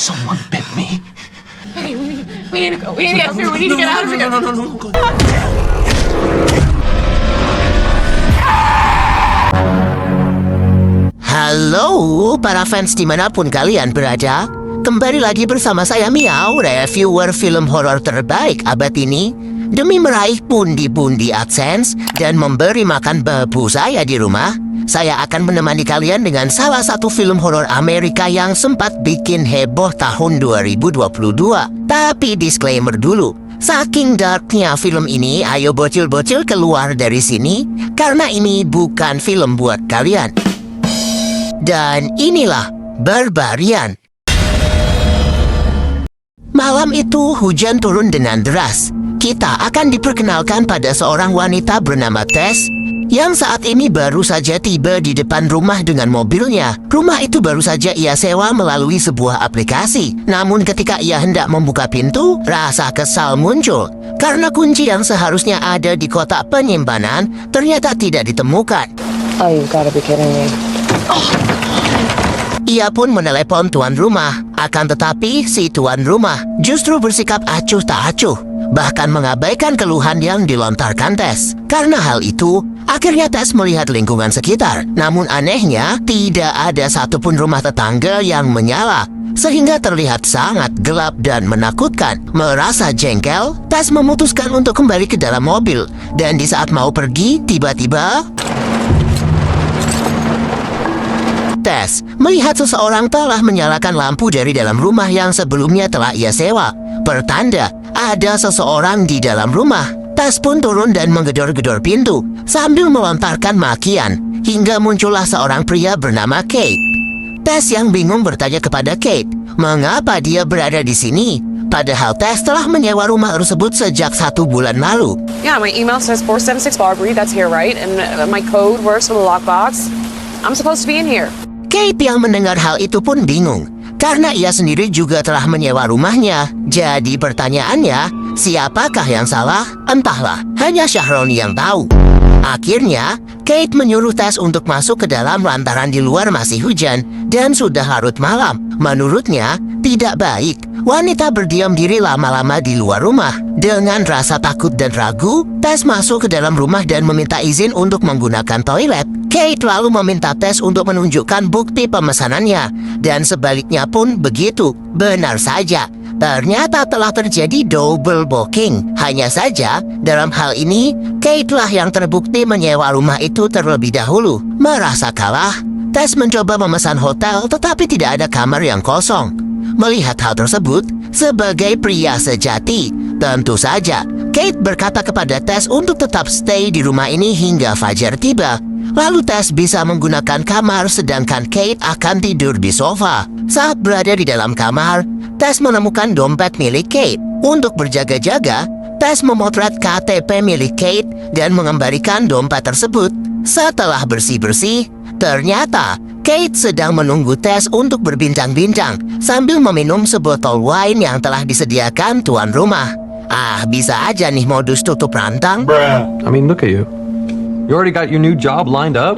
Someone bit me. Okay, we need to go. We need to get through. We need to get out of here. No. Halo para fans dimanapun kalian berada. Kembali lagi bersama saya Miao, reviewer film horor terbaik abad ini. Demi meraih pundi-pundi AdSense dan memberi makan babu saya di rumah, saya akan menemani kalian dengan salah satu film horor Amerika yang sempat bikin heboh tahun 2022. Tapi disclaimer dulu, saking darknya film ini, ayo bocil-bocil keluar dari sini, karena ini bukan film buat kalian. Dan inilah Barbarian. Malam itu hujan turun dengan deras. Kita akan diperkenalkan pada seorang wanita bernama Tess yang saat ini baru saja tiba di depan rumah dengan mobilnya. Rumah itu baru saja ia sewa melalui sebuah aplikasi. Namun ketika ia hendak membuka pintu, rasa kesal muncul karena kunci yang seharusnya ada di kotak penyimpanan ternyata tidak ditemukan. Oh, you gotta be kidding me. Ia pun menelepon tuan rumah, akan tetapi si tuan rumah justru bersikap acuh tak acuh, bahkan mengabaikan keluhan yang dilontarkan Tess. Karena hal itu, akhirnya Tess melihat lingkungan sekitar. Namun anehnya, tidak ada satupun rumah tetangga yang menyala, sehingga terlihat sangat gelap dan menakutkan. Merasa jengkel, Tess memutuskan untuk kembali ke dalam mobil. Dan di saat mau pergi, tiba-tiba Tess melihat seseorang telah menyalakan lampu dari dalam rumah yang sebelumnya telah ia sewa. Pertanda ada seseorang di dalam rumah. Tess pun turun dan menggedor-gedor pintu sambil melontarkan makian hingga muncullah seorang pria bernama Kate. Tess yang bingung bertanya kepada Kate, mengapa dia berada di sini? Padahal Tess telah menyewa rumah tersebut sejak 1 bulan lalu. Yeah, my email says 476 Barbary. That's here, right? And my code works for the lockbox. I'm supposed to be in here. Kate yang mendengar hal itu pun bingung, karena ia sendiri juga telah menyewa rumahnya. Jadi pertanyaannya, siapakah yang salah? Entahlah, hanya Shahroni yang tahu. Akhirnya, Kate menyuruh Tess untuk masuk ke dalam lantaran di luar masih hujan dan sudah larut malam. Menurutnya, tidak baik wanita berdiam diri lama-lama di luar rumah. Dengan rasa takut dan ragu, Tess masuk ke dalam rumah dan meminta izin untuk menggunakan toilet. Kate lalu meminta Tess untuk menunjukkan bukti pemesanannya, dan sebaliknya pun begitu. Benar saja, ternyata telah terjadi double booking. Hanya saja, dalam hal ini, Kate lah yang terbukti menyewa rumah itu terlebih dahulu. Merasa kalah, Tess mencoba memesan hotel tetapi tidak ada kamar yang kosong. Melihat hal tersebut, sebagai pria sejati, tentu saja Kate berkata kepada Tess untuk tetap stay di rumah ini hingga fajar tiba. Lalu Tess bisa menggunakan kamar sedangkan Kate akan tidur di sofa. Saat berada di dalam kamar, Tess menemukan dompet milik Kate. Untuk berjaga-jaga, Tess memotret KTP milik Kate dan mengembalikan dompet tersebut. Setelah bersih-bersih, ternyata Kate sedang menunggu Tess untuk berbincang-bincang sambil meminum sebotol wine yang telah disediakan tuan rumah. Bisa aja nih modus tutup rantang. I mean, look at you. You already got your new job lined up?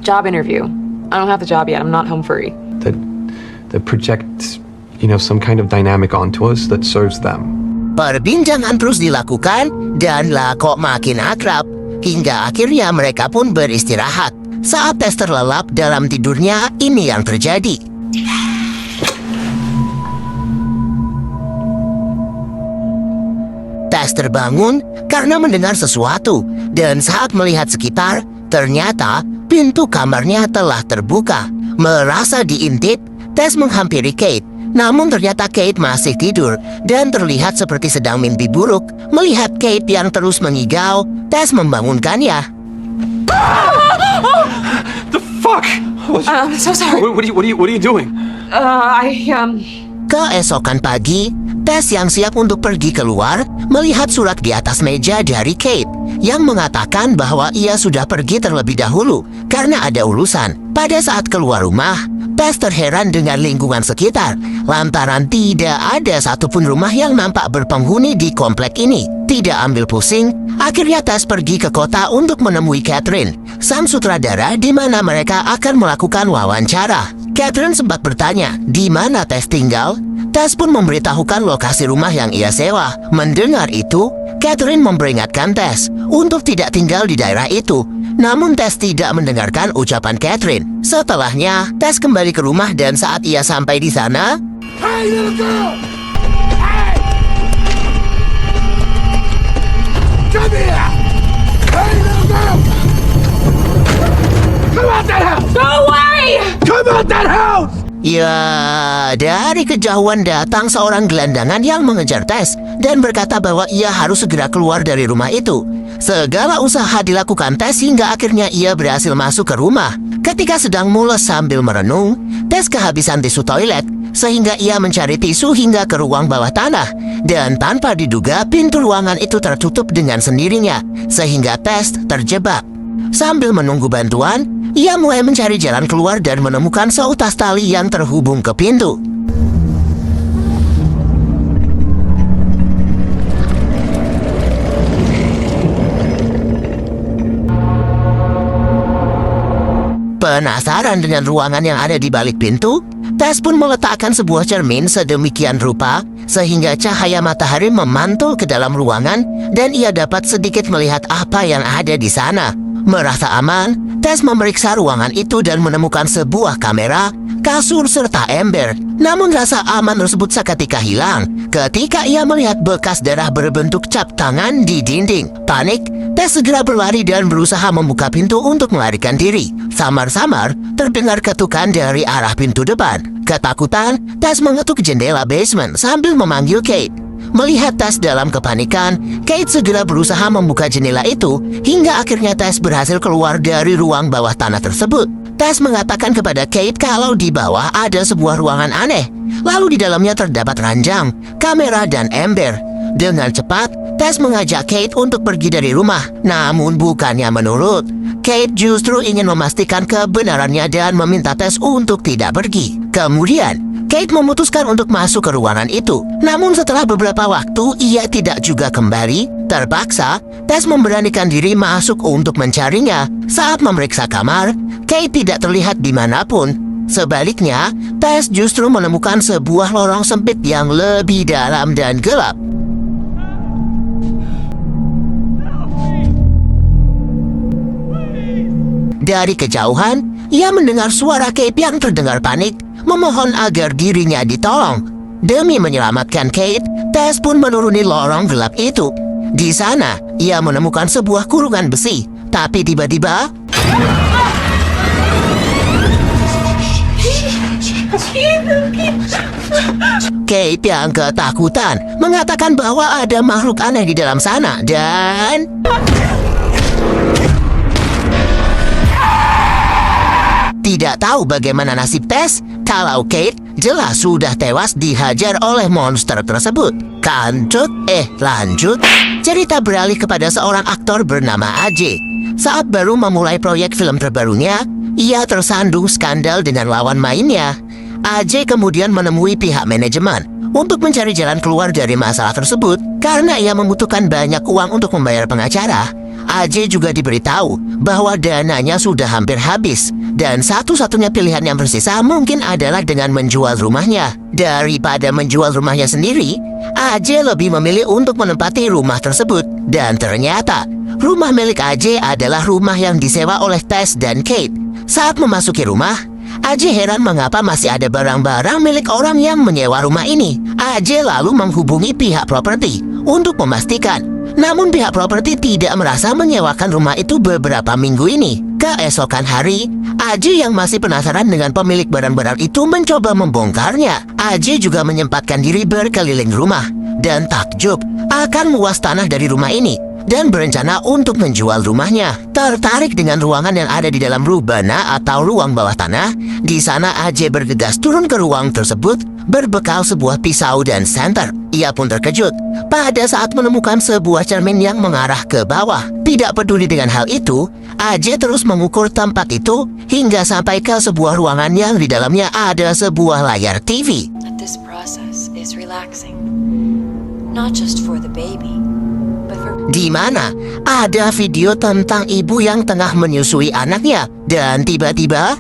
Job interview. I don't have the job yet. I'm not home free. That projects, some kind of dynamic onto us that serves them. Perbincangan terus dilakukan dan lah kok makin akrab. Hingga akhirnya mereka pun beristirahat. Saat Tess terlelap dalam tidurnya, ini yang terjadi. Tess terbangun karena mendengar sesuatu, dan saat melihat sekitar, ternyata pintu kamarnya telah terbuka. Merasa diintip, Tess menghampiri Kate. Namun ternyata Kate masih tidur dan terlihat seperti sedang mimpi buruk. Melihat Kate yang terus mengigau, Tess membangunkannya. The fuck? I'm so sorry. What are you doing? Keesokan pagi, Tess yang siap untuk pergi keluar melihat surat di atas meja dari Kate yang mengatakan bahwa ia sudah pergi terlebih dahulu karena ada urusan. Pada saat keluar rumah, Tess terheran dengan lingkungan sekitar lantaran tidak ada satupun rumah yang nampak berpenghuni di komplek ini. Tidak ambil pusing, akhirnya Tess pergi ke kota untuk menemui Catherine, sang sutradara di mana mereka akan melakukan wawancara. Catherine sempat bertanya di mana Tess tinggal. Tess pun memberitahukan lokasi rumah yang ia sewa. Mendengar itu, Catherine memperingatkan Tess untuk tidak tinggal di daerah itu. Namun Tess tidak mendengarkan ucapan Catherine. Setelahnya, Tess kembali ke rumah dan saat ia sampai di sana, Hey, little girl! Hey! Come here! Hey, little girl! Come out that house! Go away! Come out that house! ya, dari kejauhan datang seorang gelandangan yang mengejar Tess dan berkata bahwa ia harus segera keluar dari rumah itu. Segala usaha dilakukan Tess hingga akhirnya ia berhasil masuk ke rumah. Ketika sedang mules sambil merenung, Tess kehabisan tisu toilet sehingga ia mencari tisu hingga ke ruang bawah tanah. Dan tanpa diduga pintu ruangan itu tertutup dengan sendirinya sehingga Tess terjebak. Sambil menunggu bantuan, ia mulai mencari jalan keluar dan menemukan seutas tali yang terhubung ke pintu. Penasaran dengan ruangan yang ada di balik pintu, Tess pun meletakkan sebuah cermin sedemikian rupa sehingga cahaya matahari memantul ke dalam ruangan dan ia dapat sedikit melihat apa yang ada di sana. Merasa aman, Tess memeriksa ruangan itu dan menemukan sebuah kamera, kasur serta ember. Namun rasa aman tersebut seketika hilang ketika ia melihat bekas darah berbentuk cap tangan di dinding. Panik, Tess segera berlari dan berusaha membuka pintu untuk melarikan diri. Samar-samar terdengar ketukan dari arah pintu depan. Ketakutan, Tess mengetuk jendela basement sambil memanggil Kate. Melihat Tess dalam kepanikan, Kate segera berusaha membuka jendela itu hingga akhirnya Tess berhasil keluar dari ruang bawah tanah tersebut. Tess mengatakan kepada Kate kalau di bawah ada sebuah ruangan aneh. Lalu di dalamnya terdapat ranjang, kamera, dan ember. Dengan cepat, Tess mengajak Kate untuk pergi dari rumah. Namun bukannya menurut. Kate justru ingin memastikan kebenarannya dan meminta Tess untuk tidak pergi. Kemudian, Kate memutuskan untuk masuk ke ruangan itu. Namun setelah beberapa waktu, ia tidak juga kembali. Terpaksa, Tess memberanikan diri masuk untuk mencarinya. Saat memeriksa kamar, Kate tidak terlihat dimanapun. Sebaliknya, Tess justru menemukan sebuah lorong sempit yang lebih dalam dan gelap. Dari kejauhan, ia mendengar suara Kate yang terdengar panik, memohon agar dirinya ditolong. Demi menyelamatkan Kate, Tess pun menuruni lorong gelap itu. Di sana, ia menemukan sebuah kurungan besi. Tapi tiba-tiba, Kate yang ketakutan mengatakan bahwa ada makhluk aneh di dalam sana dan tidak tahu bagaimana nasib Tess kalau Kate jelas sudah tewas dihajar oleh monster tersebut. Lanjut. Cerita beralih kepada seorang aktor bernama AJ. Saat baru memulai proyek film terbarunya, ia tersandung skandal dengan lawan mainnya. AJ kemudian menemui pihak manajemen untuk mencari jalan keluar dari masalah tersebut karena ia membutuhkan banyak uang untuk membayar pengacara. AJ juga diberitahu bahwa dananya sudah hampir habis dan satu-satunya pilihan yang tersisa mungkin adalah dengan menjual rumahnya. Daripada menjual rumahnya sendiri, AJ lebih memilih untuk menempati rumah tersebut. Dan ternyata, rumah milik AJ adalah rumah yang disewa oleh Tess dan Kate. Saat memasuki rumah, AJ heran mengapa masih ada barang-barang milik orang yang menyewa rumah ini. AJ lalu menghubungi pihak properti untuk memastikan. Namun pihak properti tidak merasa menyewakan rumah itu beberapa minggu ini. Keesokan hari, AJ yang masih penasaran dengan pemilik barang-barang itu mencoba membongkarnya. AJ juga menyempatkan diri berkeliling rumah dan takjub akan luas tanah dari rumah ini dan berencana untuk menjual rumahnya. Tertarik dengan ruangan yang ada di dalam rubana atau ruang bawah tanah, di sana AJ bergegas turun ke ruang tersebut berbekal sebuah pisau dan senter. Ia pun terkejut pada saat menemukan sebuah cermin yang mengarah ke bawah. Tidak peduli dengan hal itu, AJ terus mengukur tempat itu hingga sampai ke sebuah ruangan yang di dalamnya ada sebuah layar TV. This process is relaxing, not just for the baby, but for Di mana ada video tentang ibu yang tengah menyusui anaknya dan tiba-tiba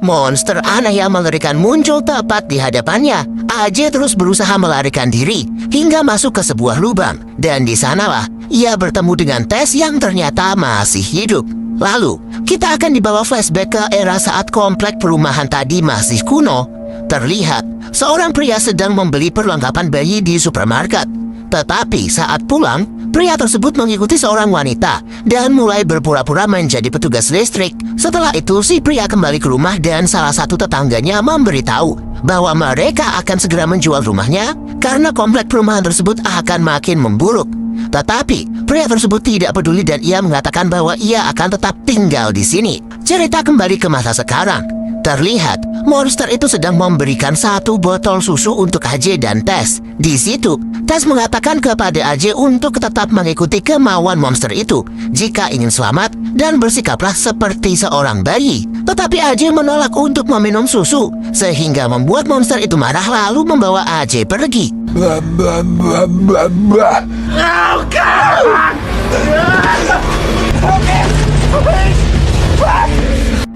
monster aneh yang mengerikan muncul tepat di hadapannya. AJ terus berusaha melarikan diri hingga masuk ke sebuah lubang. Dan di sanalah ia bertemu dengan Tess yang ternyata masih hidup. Lalu, kita akan dibawa flashback ke era saat komplek perumahan tadi masih kuno. Terlihat, seorang pria sedang membeli perlengkapan bayi di supermarket. Tetapi saat pulang, pria tersebut mengikuti seorang wanita dan mulai berpura-pura menjadi petugas listrik. Setelah itu, si pria kembali ke rumah dan salah satu tetangganya memberitahu bahwa mereka akan segera menjual rumahnya karena komplek perumahan tersebut akan makin memburuk. Tetapi, pria tersebut tidak peduli dan ia mengatakan bahwa ia akan tetap tinggal di sini. Cerita kembali ke masa sekarang. Terlihat, monster itu sedang memberikan satu botol susu untuk AJ dan Tess. Di situ, Tess mengatakan kepada AJ untuk tetap mengikuti kemauan monster itu jika ingin selamat dan bersikaplah seperti seorang bayi. Tetapi AJ menolak untuk meminum susu, sehingga membuat monster itu marah lalu membawa AJ pergi. Blah, blah, blah, blah, blah. Oh, God!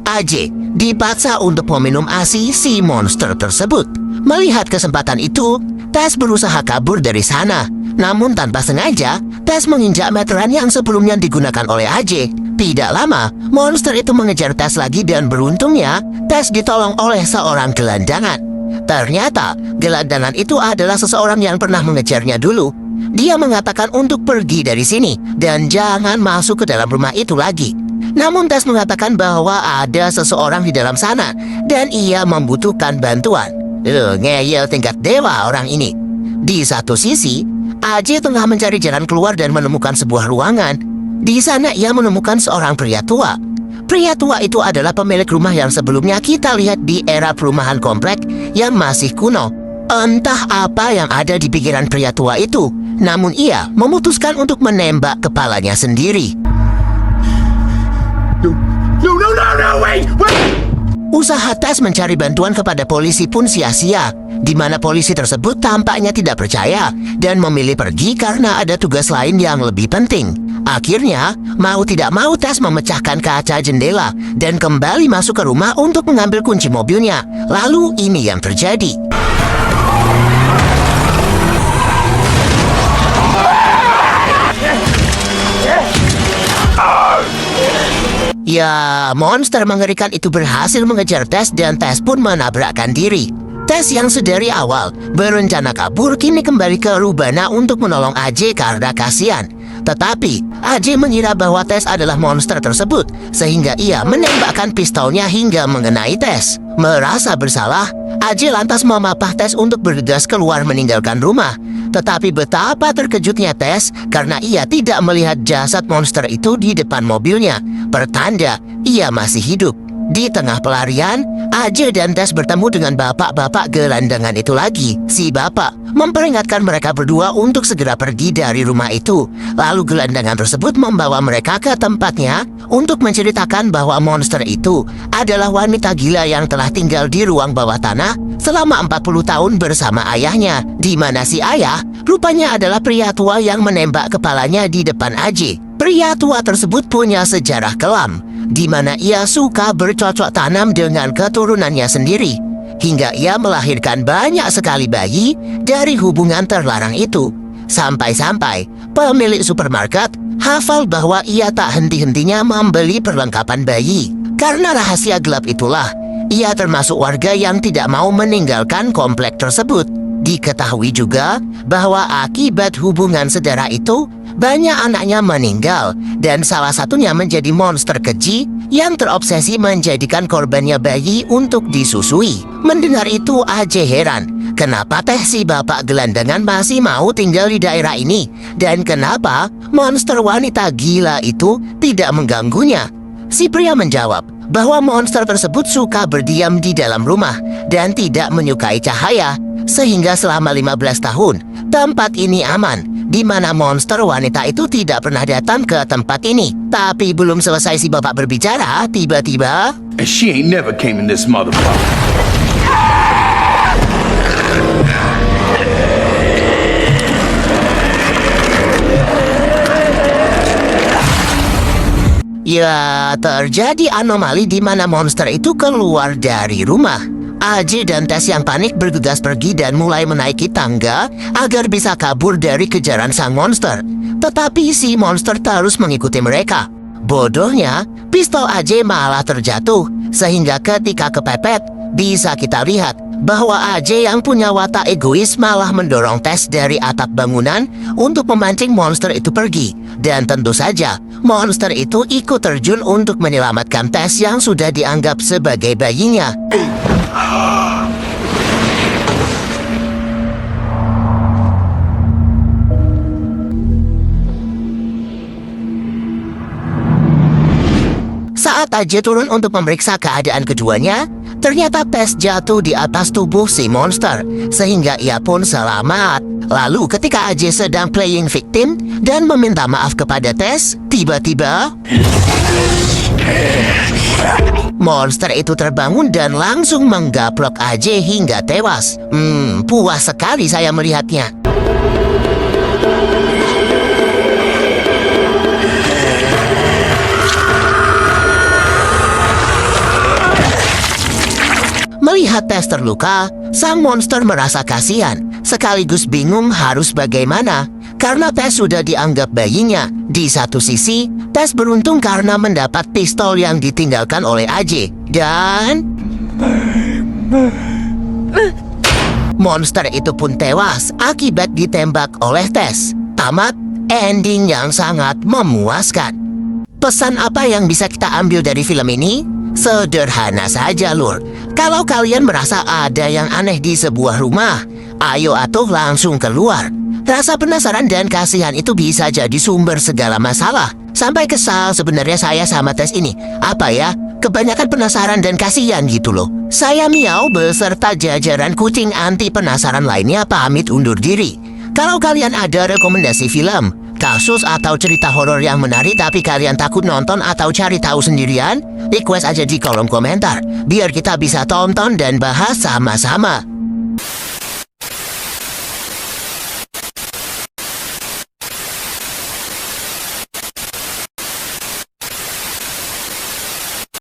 AJ dipaksa untuk meminum ASI si monster tersebut. Melihat kesempatan itu, Tess berusaha kabur dari sana. Namun tanpa sengaja, Tess menginjak meteran yang sebelumnya digunakan oleh AJ. Tidak lama, monster itu mengejar Tess lagi dan beruntungnya, Tess ditolong oleh seorang gelandangan. Ternyata, gelandangan itu adalah seseorang yang pernah mengejarnya dulu. Dia mengatakan untuk pergi dari sini dan jangan masuk ke dalam rumah itu lagi. Namun Tess mengatakan bahwa ada seseorang di dalam sana dan ia membutuhkan bantuan. Ngeyel tingkat dewa orang ini. Di satu sisi, AJ tengah mencari jalan keluar dan menemukan sebuah ruangan. Di sana ia menemukan seorang pria tua. Pria tua itu adalah pemilik rumah yang sebelumnya kita lihat di era perumahan komplek yang masih kuno. Entah apa yang ada di pikiran pria tua itu, namun ia memutuskan untuk menembak kepalanya sendiri. No, wait! Usaha Tess mencari bantuan kepada polisi pun sia-sia, di mana polisi tersebut tampaknya tidak percaya dan memilih pergi karena ada tugas lain yang lebih penting. Akhirnya, mau tidak mau Tess memecahkan kaca jendela dan kembali masuk ke rumah untuk mengambil kunci mobilnya. Lalu ini yang terjadi. Ya, monster mengerikan itu berhasil mengejar Tess dan Tess pun menabrakkan diri. Tess yang sedari awal berencana kabur kini kembali ke Rubana untuk menolong AJ karena kasihan. Tetapi, AJ mengira bahwa Tess adalah monster tersebut sehingga ia menembakkan pistolnya hingga mengenai Tess. Merasa bersalah, AJ lantas memapah Tess untuk bergegas keluar meninggalkan rumah. Tetapi betapa terkejutnya Tess karena ia tidak melihat jasad monster itu di depan mobilnya. Pertanda ia masih hidup. Di tengah pelarian, AJ dan Tess bertemu dengan bapak-bapak gelandangan itu lagi. Si bapak memperingatkan mereka berdua untuk segera pergi dari rumah itu. Lalu gelandangan tersebut membawa mereka ke tempatnya untuk menceritakan bahwa monster itu adalah wanita gila yang telah tinggal di ruang bawah tanah selama 40 tahun bersama ayahnya, di mana si ayah rupanya adalah pria tua yang menembak kepalanya di depan AJ. Pria tua tersebut punya sejarah kelam, di mana ia suka bercocok tanam dengan keturunannya sendiri, hingga ia melahirkan banyak sekali bayi dari hubungan terlarang itu. Sampai-sampai pemilik supermarket hafal bahwa ia tak henti-hentinya membeli perlengkapan bayi. Karena rahasia gelap itulah, ia termasuk warga yang tidak mau meninggalkan komplek tersebut. Diketahui juga bahwa akibat hubungan saudara itu, banyak anaknya meninggal dan salah satunya menjadi monster keji yang terobsesi menjadikan korbannya bayi untuk disusui. Mendengar itu AJ heran, kenapa si bapak gelandangan masih mau tinggal di daerah ini dan kenapa monster wanita gila itu tidak mengganggunya. Si pria menjawab bahwa monster tersebut suka berdiam di dalam rumah dan tidak menyukai cahaya, sehingga selama 15 tahun tempat ini aman, di mana monster wanita itu tidak pernah datang ke tempat ini. Tapi belum selesai si bapak berbicara, tiba-tiba And she ain't never came in this motherfucker. Ya, terjadi anomali di mana monster itu keluar dari rumah. AJ dan Tess yang panik bergegas pergi dan mulai menaiki tangga agar bisa kabur dari kejaran sang monster. Tetapi si monster terus mengikuti mereka. Bodohnya, pistol AJ malah terjatuh, sehingga ketika kepepet, bisa kita lihat bahwa AJ yang punya watak egois malah mendorong Tess dari atap bangunan untuk memancing monster itu pergi. Dan tentu saja, monster itu ikut terjun untuk menyelamatkan Tess yang sudah dianggap sebagai bayinya. Saat AJ turun untuk memeriksa keadaan keduanya, ternyata Tess jatuh di atas tubuh si monster, sehingga ia pun selamat. Lalu ketika AJ sedang playing victim dan meminta maaf kepada Tess, tiba-tiba monster itu terbangun dan langsung menggaplok AJ hingga tewas. Puas sekali saya melihatnya. Melihat Tess terluka, sang monster merasa kasihan, sekaligus bingung harus bagaimana, karena Tess sudah dianggap bayinya. Di satu sisi, Tess beruntung karena mendapat pistol yang ditinggalkan oleh AJ, dan monster itu pun tewas akibat ditembak oleh Tess. Tamat, ending yang sangat memuaskan. Pesan apa yang bisa kita ambil dari film ini? Sederhana saja, Lur. Kalau kalian merasa ada yang aneh di sebuah rumah, ayo atuh langsung keluar. Rasa penasaran dan kasihan itu bisa jadi sumber segala masalah. Sampai kesal sebenarnya saya sama Tess ini. Apa ya? Kebanyakan penasaran dan kasihan gitu loh. Saya Miao beserta jajaran kucing anti penasaran lainnya pamit undur diri. Kalau kalian ada rekomendasi film, kasus atau cerita horor yang menarik tapi kalian takut nonton atau cari tahu sendirian, request aja di kolom komentar, biar kita bisa tonton dan bahas sama-sama.